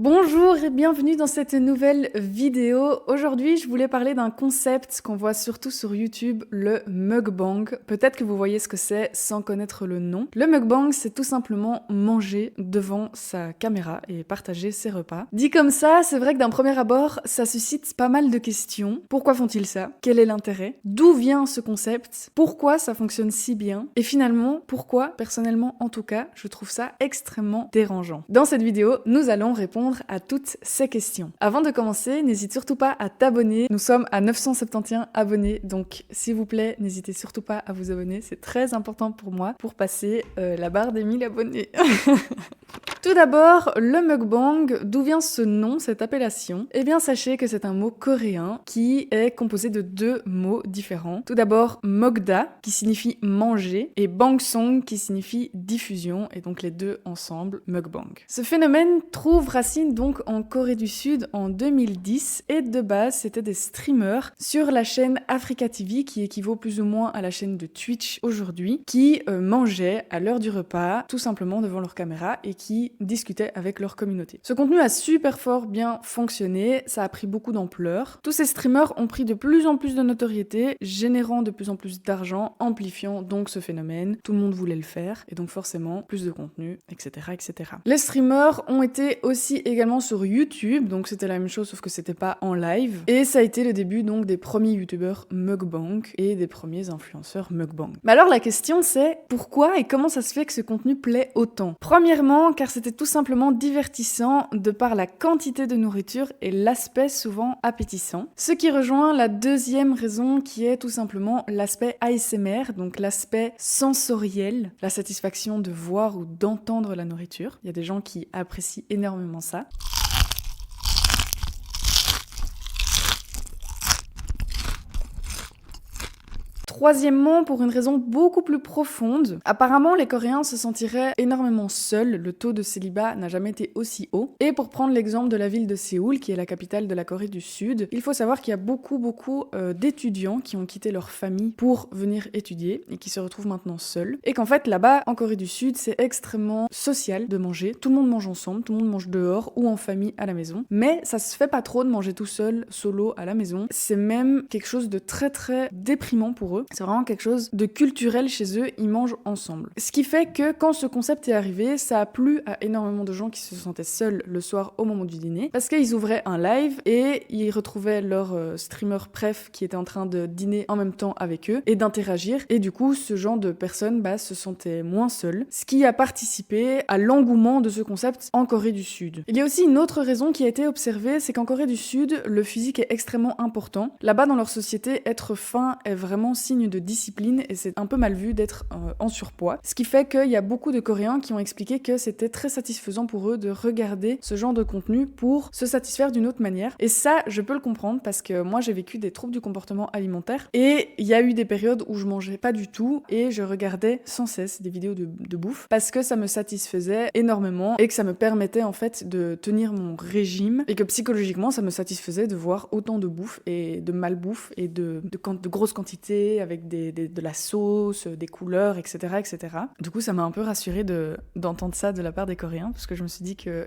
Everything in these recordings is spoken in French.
Bonjour et bienvenue dans cette nouvelle vidéo. Aujourd'hui, je voulais parler d'un concept qu'on voit surtout sur YouTube, le mukbang. Peut-être que vous voyez ce que c'est sans connaître le nom. Le mukbang, c'est tout simplement manger devant sa caméra et partager ses repas. Dit comme ça, c'est vrai que d'un premier abord, ça suscite pas mal de questions. Pourquoi font-ils ça? Quel est l'intérêt? D'où vient ce concept? Pourquoi ça fonctionne si bien? Et finalement, pourquoi, personnellement en tout cas, je trouve ça extrêmement dérangeant. Dans cette vidéo, nous allons répondre à toutes ces questions. Avant de commencer, n'hésite surtout pas à t'abonner. Nous sommes à 971 abonnés, donc s'il vous plaît, n'hésitez surtout pas à vous abonner. C'est très important pour moi pour passer la barre des 1000 abonnés. Tout d'abord, le mukbang, d'où vient ce nom, cette appellation? Eh bien, sachez que c'est un mot coréen qui est composé de deux mots différents. Tout d'abord, 먹다, qui signifie manger, et bangsong, qui signifie diffusion, et donc les deux ensemble, mukbang. Ce phénomène trouve racine donc en Corée du Sud en 2010, et de base, c'était des streamers sur la chaîne Africa TV, qui équivaut plus ou moins à la chaîne de Twitch aujourd'hui, qui mangeaient à l'heure du repas, tout simplement devant leur caméra, et qui discutaient avec leur communauté. Ce contenu a super fort bien fonctionné, ça a pris beaucoup d'ampleur. Tous ces streamers ont pris de plus en plus de notoriété, générant de plus en plus d'argent, amplifiant donc ce phénomène. Tout le monde voulait le faire, et donc forcément, plus de contenu, etc. etc. Les streamers ont été aussi également sur YouTube, donc c'était la même chose sauf que c'était pas en live, et ça a été le début donc des premiers youtubeurs mukbang et des premiers influenceurs mukbang. Mais alors la question c'est, pourquoi et comment ça se fait que ce contenu plaît autant? Premièrement, car c'était tout simplement divertissant de par la quantité de nourriture et l'aspect souvent appétissant. Ce qui rejoint la deuxième raison qui est tout simplement l'aspect ASMR, donc l'aspect sensoriel, la satisfaction de voir ou d'entendre la nourriture. Il y a des gens qui apprécient énormément ça. Troisièmement, pour une raison beaucoup plus profonde, apparemment les Coréens se sentiraient énormément seuls, le taux de célibat n'a jamais été aussi haut. Et pour prendre l'exemple de la ville de Séoul, qui est la capitale de la Corée du Sud, il faut savoir qu'il y a beaucoup d'étudiants qui ont quitté leur famille pour venir étudier et qui se retrouvent maintenant seuls. Et qu'en fait là-bas, en Corée du Sud, c'est extrêmement social de manger. Tout le monde mange ensemble, tout le monde mange dehors ou en famille à la maison. Mais ça se fait pas trop de manger tout seul, solo, à la maison. C'est même quelque chose de très très déprimant pour eux. C'est vraiment quelque chose de culturel chez eux, ils mangent ensemble. Ce qui fait que quand ce concept est arrivé, ça a plu à énormément de gens qui se sentaient seuls le soir au moment du dîner, parce qu'ils ouvraient un live et ils retrouvaient leur streamer préf qui était en train de dîner en même temps avec eux et d'interagir, et du coup ce genre de personnes se sentaient moins seules, ce qui a participé à l'engouement de ce concept en Corée du Sud. Il y a aussi une autre raison qui a été observée, c'est qu'en Corée du Sud, le physique est extrêmement important. Là-bas dans leur société, être fin est vraiment signe de discipline et c'est un peu mal vu d'être en surpoids. Ce qui fait qu'il y a beaucoup de Coréens qui ont expliqué que c'était très satisfaisant pour eux de regarder ce genre de contenu pour se satisfaire d'une autre manière. Et ça, je peux le comprendre parce que moi j'ai vécu des troubles du comportement alimentaire et il y a eu des périodes où je mangeais pas du tout et je regardais sans cesse des vidéos de bouffe parce que ça me satisfaisait énormément et que ça me permettait en fait de tenir mon régime et que psychologiquement ça me satisfaisait de voir autant de bouffe et de malbouffe et de grosses quantités avec de la sauce, des couleurs, etc., etc. Du coup, ça m'a un peu rassurée d'entendre ça de la part des Coréens, parce que je me suis dit que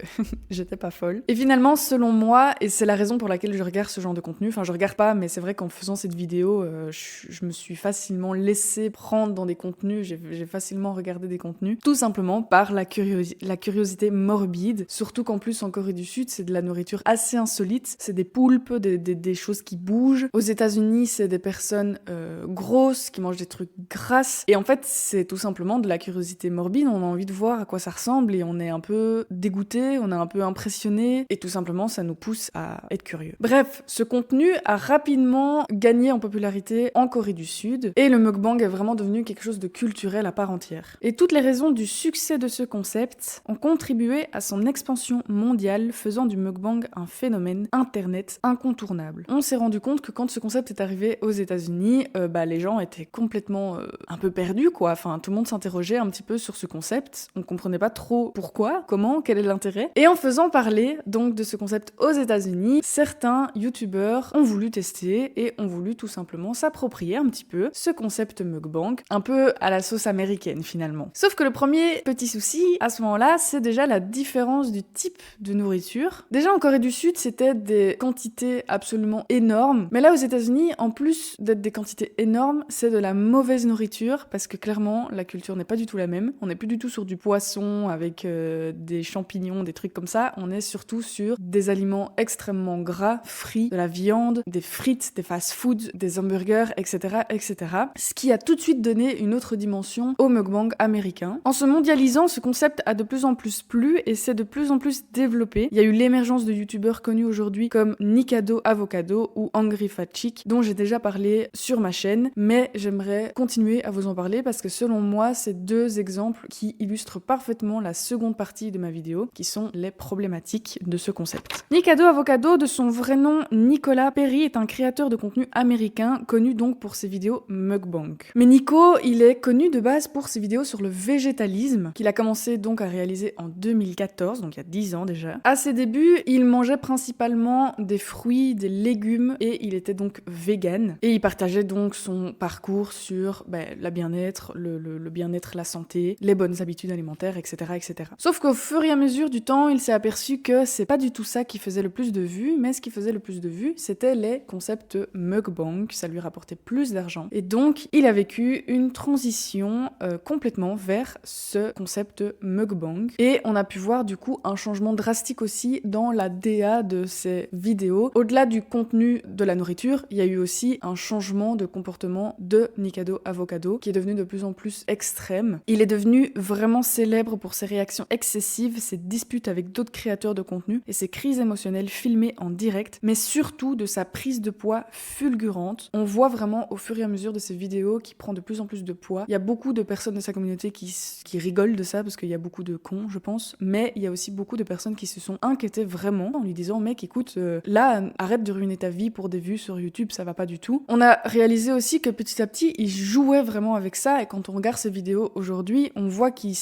j'étais pas folle. Et finalement, selon moi, et c'est la raison pour laquelle je regarde ce genre de contenu, enfin je regarde pas, mais c'est vrai qu'en faisant cette vidéo, je me suis facilement laissée prendre dans des contenus, j'ai facilement regardé des contenus, tout simplement par la curiosité morbide, surtout qu'en plus en Corée du Sud, c'est de la nourriture assez insolite, c'est des poulpes, des choses qui bougent. Aux États-Unis, c'est des personnes grosses, qui mangent des trucs grasses. Et en fait, c'est tout simplement de la curiosité morbide. On a envie de voir à quoi ça ressemble et on est un peu dégoûté, on est un peu impressionné et tout simplement, ça nous pousse à être curieux. Bref, ce contenu a rapidement gagné en popularité en Corée du Sud et le mukbang est vraiment devenu quelque chose de culturel à part entière. Et toutes les raisons du succès de ce concept ont contribué à son expansion mondiale, faisant du mukbang un phénomène internet incontournable. On s'est rendu compte que quand ce concept est arrivé aux États-Unis, les les gens étaient complètement un peu perdus, quoi. Enfin, tout le monde s'interrogeait un petit peu sur ce concept. On comprenait pas trop pourquoi, comment, quel est l'intérêt. Et en faisant parler donc de ce concept aux États-Unis, certains youtubeurs ont voulu tester et ont voulu tout simplement s'approprier un petit peu ce concept mukbang, un peu à la sauce américaine finalement. Sauf que le premier petit souci à ce moment-là, c'est déjà la différence du type de nourriture. Déjà en Corée du Sud, c'était des quantités absolument énormes, mais là aux États-Unis, en plus d'être des quantités énormes, c'est de la mauvaise nourriture parce que clairement la culture n'est pas du tout la même. On n'est plus du tout sur du poisson avec des champignons, des trucs comme ça. On est surtout sur des aliments extrêmement gras, frits, de la viande, des frites, des fast-foods, des hamburgers, etc., etc. Ce qui a tout de suite donné une autre dimension au mukbang américain. En se mondialisant, ce concept a de plus en plus plu et s'est de plus en plus développé. Il y a eu l'émergence de youtubeurs connus aujourd'hui comme Nikado Avocado ou Angry Fat Chick, dont j'ai déjà parlé sur ma chaîne, mais j'aimerais continuer à vous en parler parce que selon moi, c'est deux exemples qui illustrent parfaitement la seconde partie de ma vidéo, qui sont les problématiques de ce concept. Nikado Avocado, de son vrai nom Nicolas Perry, est un créateur de contenu américain, connu donc pour ses vidéos mukbang. Mais Nico, il est connu de base pour ses vidéos sur le végétalisme, qu'il a commencé donc à réaliser en 2014, donc il y a 10 ans déjà. À ses débuts, il mangeait principalement des fruits, des légumes, et il était donc vegan. Et il partageait donc son parcours sur la bien-être, le bien-être, la santé, les bonnes habitudes alimentaires, etc., etc. Sauf qu'au fur et à mesure du temps, il s'est aperçu que c'est pas du tout ça qui faisait le plus de vues, mais ce qui faisait le plus de vues, c'était les concepts mukbang, ça lui rapportait plus d'argent. Et donc, il a vécu une transition complètement vers ce concept mukbang. Et on a pu voir du coup un changement drastique aussi dans la DA de ses vidéos. Au-delà du contenu de la nourriture, il y a eu aussi un changement de comportement de Nikado Avocado qui est devenu de plus en plus extrême. Il est devenu vraiment célèbre pour ses réactions excessives, ses disputes avec d'autres créateurs de contenu et ses crises émotionnelles filmées en direct, mais surtout de sa prise de poids fulgurante. On voit vraiment au fur et à mesure de ses vidéos qu'il prend de plus en plus de poids. Il y a beaucoup de personnes de sa communauté qui rigolent de ça parce qu'il y a beaucoup de cons, je pense, mais il y a aussi beaucoup de personnes qui se sont inquiétées vraiment en lui disant mec écoute, là arrête de ruiner ta vie pour des vues sur YouTube, ça va pas du tout. On a réalisé aussi que petit à petit il jouait vraiment avec ça et quand on regarde ses vidéos aujourd'hui, on voit qu'il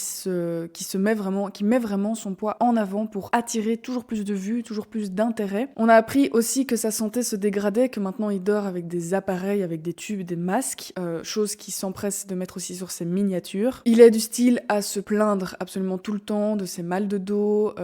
met vraiment son poids en avant pour attirer toujours plus de vues, toujours plus d'intérêt. On a appris aussi que sa santé se dégradait, que maintenant il dort avec des appareils, avec des tubes, des masques, chose qu'il s'empresse de mettre aussi sur ses miniatures. Il est du style à se plaindre absolument tout le temps de ses mal de dos,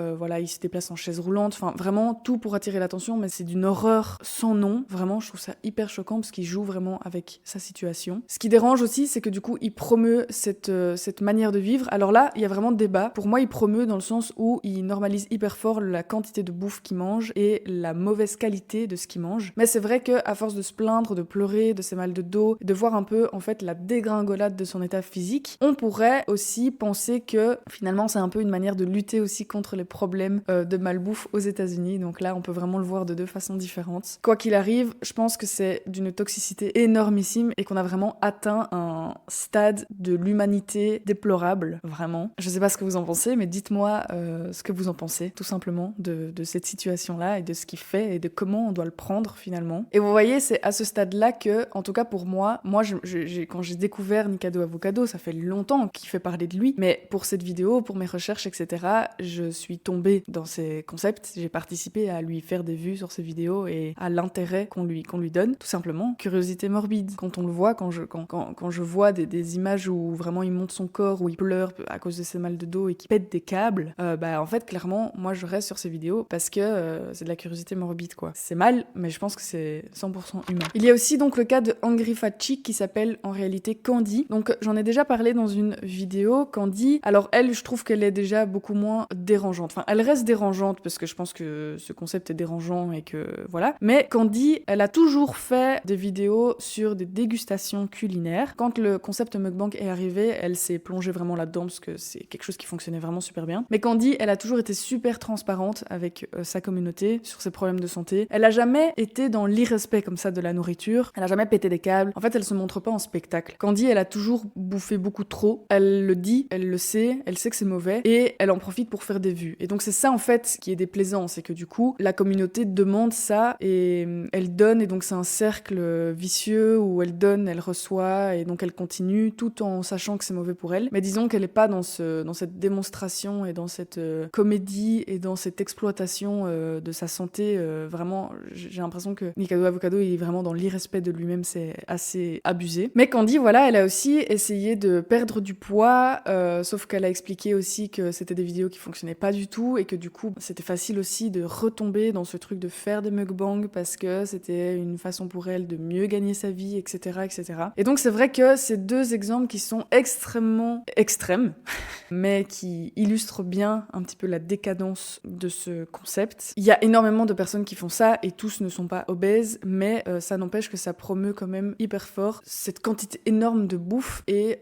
il se déplace en chaise roulante, enfin vraiment tout pour attirer l'attention, mais c'est d'une horreur sans nom. Vraiment, je trouve ça hyper choquant parce qu'il joue vraiment avec sa situation. Ce qui dérange aussi, c'est que du coup, il promeut cette manière de vivre. Alors là, il y a vraiment débat. Pour moi, il promeut dans le sens où il normalise hyper fort la quantité de bouffe qu'il mange et la mauvaise qualité de ce qu'il mange. Mais c'est vrai que à force de se plaindre, de pleurer, de ses mal de dos, de voir un peu en fait la dégringolade de son état physique, on pourrait aussi penser que finalement c'est un peu une manière de lutter aussi contre les problèmes de malbouffe aux États-Unis. Donc là, on peut vraiment le voir de deux façons différentes. Quoi qu'il arrive, je pense que c'est d'une toxicité énormissime et qu'on a vraiment atteint un stade de l'humanité déplorable, vraiment. Je sais pas ce que vous en pensez, mais dites-moi ce que vous en pensez, tout simplement, de cette situation-là et de ce qu'il fait et de comment on doit le prendre finalement. Et vous voyez, c'est à ce stade-là que, en tout cas pour moi, quand j'ai découvert Nikado Avocado, ça fait longtemps qu'il fait parler de lui, mais pour cette vidéo, pour mes recherches, etc., je suis tombée dans ses concepts, j'ai participé à lui faire des vues sur ses vidéos et à l'intérêt qu'on lui donne, tout simplement. Curiosité morbide. Quand on le voit, quand je vois des images où vraiment il monte son corps, où il pleure à cause de ses mal de dos et qu'il pète des câbles, en fait, clairement, moi je reste sur ces vidéos parce que c'est de la curiosité morbide, quoi. C'est mal, mais je pense que c'est 100% humain. Il y a aussi donc le cas de Angry Fat Chick qui s'appelle en réalité Candy. Donc j'en ai déjà parlé dans une vidéo. Candy, alors elle, je trouve qu'elle est déjà beaucoup moins dérangeante. Enfin, elle reste dérangeante parce que je pense que ce concept est dérangeant et que voilà. Mais Candy, elle a toujours fait des vidéos sur des dégustations culinaires. Quand le concept mukbang est arrivé, elle s'est plongée vraiment là-dedans parce que c'est quelque chose qui fonctionnait vraiment super bien. Mais Candy, elle a toujours été super transparente avec sa communauté sur ses problèmes de santé. Elle a jamais été dans l'irrespect comme ça de la nourriture. Elle a jamais pété des câbles. En fait, elle se montre pas en spectacle. Candy, elle a toujours bouffé beaucoup trop. Elle le dit, elle le sait, elle sait que c'est mauvais et elle en profite pour faire des vues. Et donc c'est ça en fait qui est déplaisant, c'est que du coup, la communauté demande ça et elle donne et donc c'est un cercle vicieux où où elle donne, elle reçoit, et donc elle continue, tout en sachant que c'est mauvais pour elle. Mais disons qu'elle n'est pas dans cette démonstration et dans cette comédie et dans cette exploitation de sa santé. Vraiment, j'ai l'impression que Nikado Avocado, il est vraiment dans l'irrespect de lui-même, c'est assez abusé. Mais Candy, voilà, elle a aussi essayé de perdre du poids, sauf qu'elle a expliqué aussi que c'était des vidéos qui fonctionnaient pas du tout et que du coup, c'était facile aussi de retomber dans ce truc de faire des mukbangs parce que c'était une façon pour elle de mieux gagner sa vie, etc., etc. Et donc, c'est vrai que ces deux exemples qui sont extrêmement extrêmes, mais qui illustrent bien un petit peu la décadence de ce concept. Il y a énormément de personnes qui font ça et tous ne sont pas obèses, mais ça n'empêche que ça promeut quand même hyper fort cette quantité énorme de bouffe et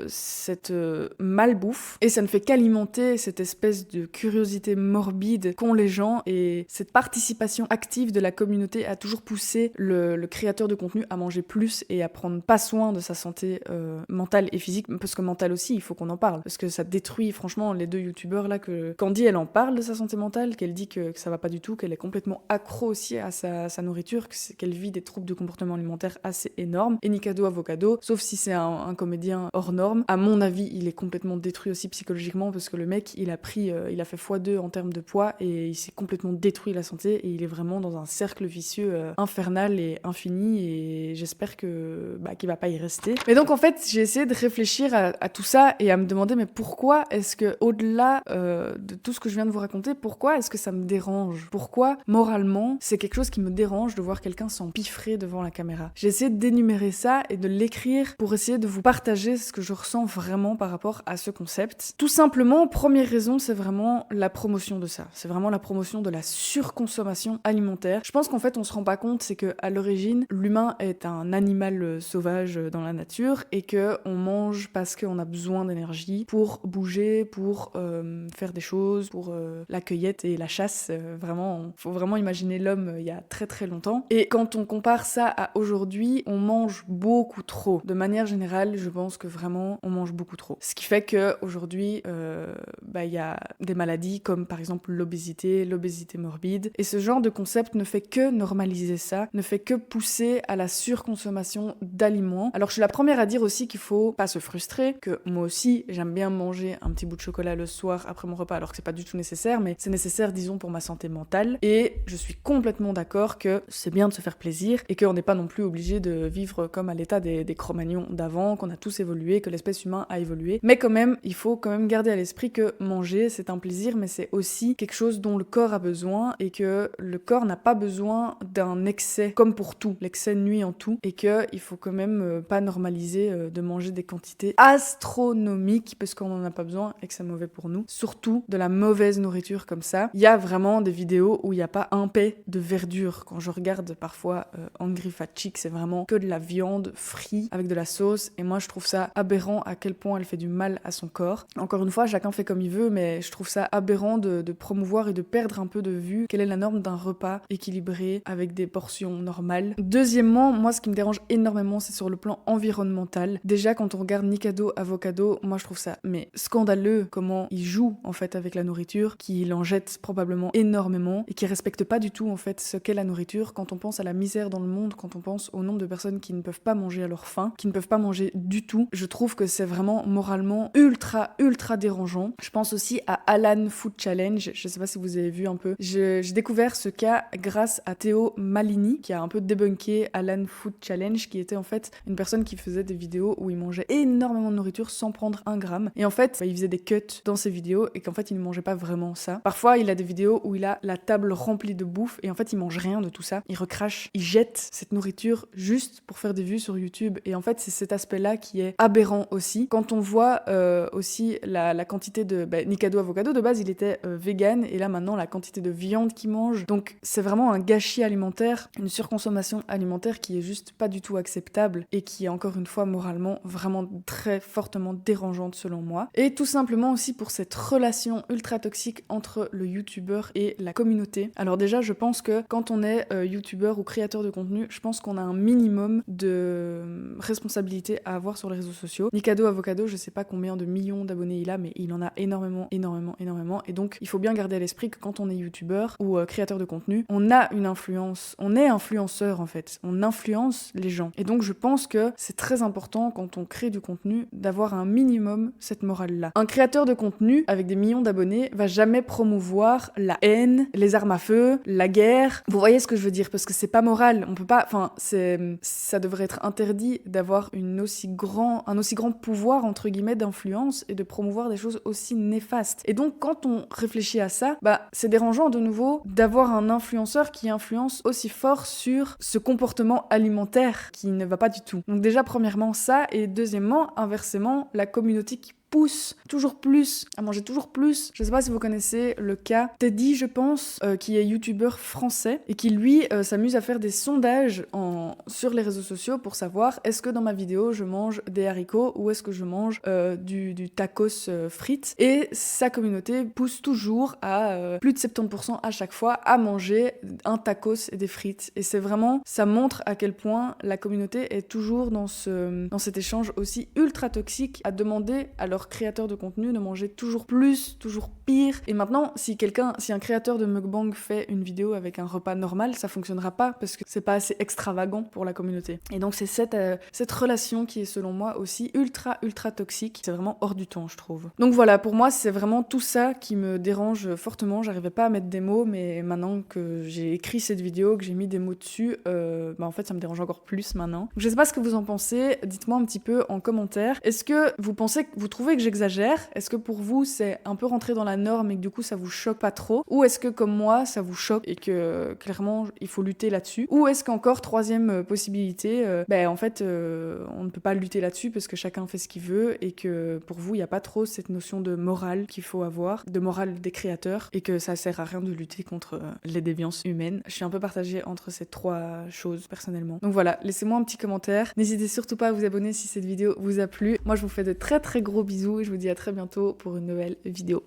cette malbouffe. Et ça ne fait qu'alimenter cette espèce de curiosité morbide qu'ont les gens et cette participation active de la communauté à toujours pousser le créateur de contenu à manger plus et à prendre pas soin de sa santé mentale et physique, parce que mentale aussi, il faut qu'on en parle, parce que ça détruit franchement les deux youtubeurs là, que Candy elle en parle de sa santé mentale, qu'elle dit que ça va pas du tout, qu'elle est complètement accro aussi à sa nourriture, qu'elle vit des troubles de comportement alimentaire assez énormes, et Nikado Avocado, sauf si c'est un comédien hors norme, à mon avis il est complètement détruit aussi psychologiquement, parce que le mec il a fait x2 en termes de poids et il s'est complètement détruit la santé et il est vraiment dans un cercle vicieux infernal et infini, et j'espère qu'il va pas y rester. Mais donc en fait j'ai essayé de réfléchir à tout ça et à me demander mais pourquoi est-ce que au-delà de tout ce que je viens de vous raconter, pourquoi est-ce que ça me dérange? Pourquoi moralement c'est quelque chose qui me dérange de voir quelqu'un s'empiffrer devant la caméra? J'ai essayé d'énumérer ça et de l'écrire pour essayer de vous partager ce que je ressens vraiment par rapport à ce concept. Tout simplement, première raison, c'est vraiment la promotion de ça. C'est vraiment la promotion de la surconsommation alimentaire. Je pense qu'en fait on se rend pas compte, c'est que à l'origine l'humain est un animal sauvage dans la nature et que on mange parce qu'on a besoin d'énergie pour bouger, pour faire des choses, pour la cueillette et la chasse. Vraiment, faut vraiment imaginer l'homme il y a très très longtemps. Et quand on compare ça à aujourd'hui, on mange beaucoup trop. De manière générale, je pense que vraiment on mange beaucoup trop. Ce qui fait que aujourd'hui, y a des maladies comme par exemple l'obésité morbide. Et ce genre de concept ne fait que normaliser ça, ne fait que pousser à la surconsommation d'aliments. Alors je suis la première à dire aussi qu'il faut pas se frustrer, que moi aussi j'aime bien manger un petit bout de chocolat le soir après mon repas, alors que c'est pas du tout nécessaire, mais c'est nécessaire disons pour ma santé mentale. Et je suis complètement d'accord que c'est bien de se faire plaisir et qu'on n'est pas non plus obligé de vivre comme à l'état des Cro-Magnons d'avant, qu'on a tous évolué, que l'espèce humaine a évolué. Mais quand même, il faut quand même garder à l'esprit que manger c'est un plaisir, mais c'est aussi quelque chose dont le corps a besoin et que le corps n'a pas besoin d'un excès, comme pour tout. L'excès nuit en tout et qu'il faut quand même pas normaliser de manger des quantités astronomiques parce qu'on en a pas besoin et que c'est mauvais pour nous. Surtout de la mauvaise nourriture comme ça. Il y a vraiment des vidéos où il n'y a pas un paix de verdure. Quand je regarde parfois Angry Fat Chick, c'est vraiment que de la viande frite avec de la sauce et moi je trouve ça aberrant à quel point elle fait du mal à son corps. Encore une fois, chacun fait comme il veut, mais je trouve ça aberrant de promouvoir et de perdre un peu de vue quelle est la norme d'un repas équilibré avec des portions normales. Deuxièmement, moi ce qui me dérange énormément, c'est sur le plan environnemental. Déjà quand on regarde Nikado Avocado, moi je trouve ça mais scandaleux comment il joue en fait avec la nourriture, qu'il en jette probablement énormément et qui respecte pas du tout en fait ce qu'est la nourriture. Quand on pense à la misère dans le monde, quand on pense au nombre de personnes qui ne peuvent pas manger à leur faim, qui ne peuvent pas manger du tout, je trouve que c'est vraiment moralement ultra dérangeant. Je pense aussi à Alan Food Challenge, je sais pas si vous avez vu un peu. J'ai découvert ce cas grâce à Théo Malini qui a un peu débunké Alan Food Challenge, qui était en fait une personne qui faisait des vidéos où il mangeait énormément de nourriture sans prendre un gramme et en fait il faisait des cuts dans ses vidéos et qu'en fait il ne mangeait pas vraiment ça. Parfois il a des vidéos où il a la table remplie de bouffe et en fait il mange rien de tout ça, il recrache, il jette cette nourriture juste pour faire des vues sur YouTube et en fait c'est cet aspect là qui est aberrant aussi. Quand on voit aussi la quantité de Nikado Avocado, de base il était vegan et là maintenant la quantité de viande qu'il mange, donc c'est vraiment un gâchis alimentaire, une surconsommation alimentaire qui est juste pas du tout acceptable et qui est encore une fois moralement vraiment très fortement dérangeante selon moi. Et tout simplement aussi pour cette relation ultra toxique entre le youtubeur et la communauté. Alors déjà je pense que quand on est youtubeur ou créateur de contenu, je pense qu'on a un minimum de responsabilité à avoir sur les réseaux sociaux. Nikado Avocado, je sais pas combien de millions d'abonnés il a, mais il en a énormément et donc il faut bien garder à l'esprit que quand on est youtubeur ou créateur de contenu, on a une influence, on est influenceur en fait, on influence les gens. Et donc je pense que c'est très important quand on crée du contenu d'avoir un minimum cette morale-là. Un créateur de contenu avec des millions d'abonnés va jamais promouvoir la haine, les armes à feu, la guerre. Vous voyez ce que je veux dire? Parce que c'est pas moral. On peut pas, enfin, ça devrait être interdit d'avoir un aussi grand pouvoir, entre guillemets, d'influence et de promouvoir des choses aussi néfastes. Et donc, quand on réfléchit à ça, c'est dérangeant de nouveau d'avoir un influenceur qui influence aussi fort sur ce comportement alimentaire qui ne va pas du tout. Donc déjà, premièrement, ça, et deuxièmement, inversement, la communauté qui pousse toujours plus à manger toujours plus. Je sais pas si vous connaissez le cas Teddy, je pense, qui est youtubeur français et qui lui s'amuse à faire des sondages sur les réseaux sociaux pour savoir est-ce que dans ma vidéo je mange des haricots ou est-ce que je mange du tacos frites, et sa communauté pousse toujours à plus de 70% à chaque fois à manger un tacos et des frites, et c'est vraiment, ça montre à quel point la communauté est toujours dans cet échange aussi ultra toxique à demander à leur créateurs de contenu de manger toujours plus, toujours pire. Et maintenant, si un créateur de mukbang fait une vidéo avec un repas normal, ça fonctionnera pas parce que c'est pas assez extravagant pour la communauté. Et donc c'est cette relation qui est selon moi aussi ultra toxique. C'est vraiment hors du temps, je trouve. Donc voilà, pour moi c'est vraiment tout ça qui me dérange fortement. J'arrivais pas à mettre des mots, mais maintenant que j'ai écrit cette vidéo, que j'ai mis des mots dessus, en fait ça me dérange encore plus maintenant. Donc, je sais pas ce que vous en pensez, dites-moi un petit peu en commentaire. Est-ce que vous trouvez que j'exagère? Est-ce que pour vous c'est un peu rentré dans la norme et que du coup ça vous choque pas trop? Ou est-ce que comme moi ça vous choque et que clairement il faut lutter là-dessus? Ou est-ce qu'encore troisième possibilité, en fait on ne peut pas lutter là-dessus parce que chacun fait ce qu'il veut et que pour vous il n'y a pas trop cette notion de morale qu'il faut avoir, de morale des créateurs, et que ça sert à rien de lutter contre les déviances humaines? Je suis un peu partagée entre ces trois choses personnellement. Donc voilà, laissez-moi un petit commentaire. N'hésitez surtout pas à vous abonner si cette vidéo vous a plu. Moi je vous fais de très gros bisous et je vous dis à très bientôt pour une nouvelle vidéo.